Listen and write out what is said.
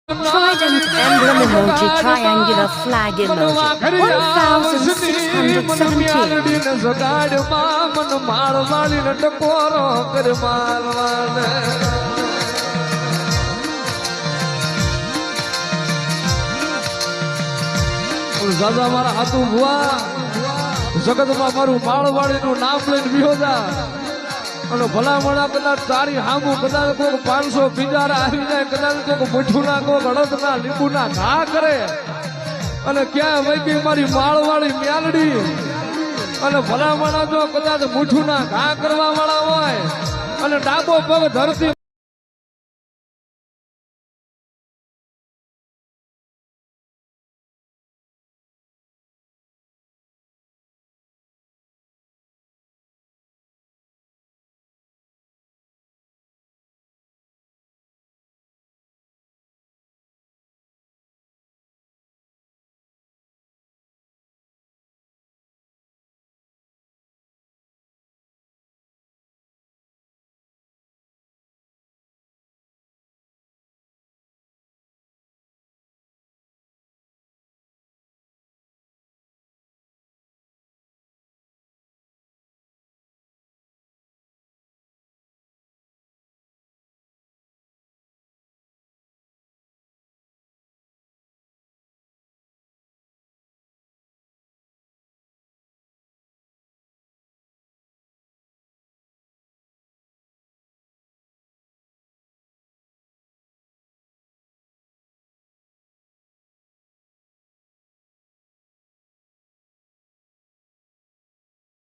Trident emblem emoji, triangular flag emoji, 1017. દાદા મારા હાથું ભુવા જગતમાં મારું માળવાડીનું નામ લઈને વિહોદા અને ભલામણા કદાચ તારી હામું કદાચ કોઈક 500 બિજારા આવી જાય, કદાચ કોઈક મીઠું ના કોઈક અડદના લીંબુના ઘા કરે અને ક્યાં વૈકી મારી માળવાળી મ્યાલડી અને ભલામણા જો કદાચ મીઠું ના ઘા કરવા વાળા હોય અને ડાબો પગ ધરતી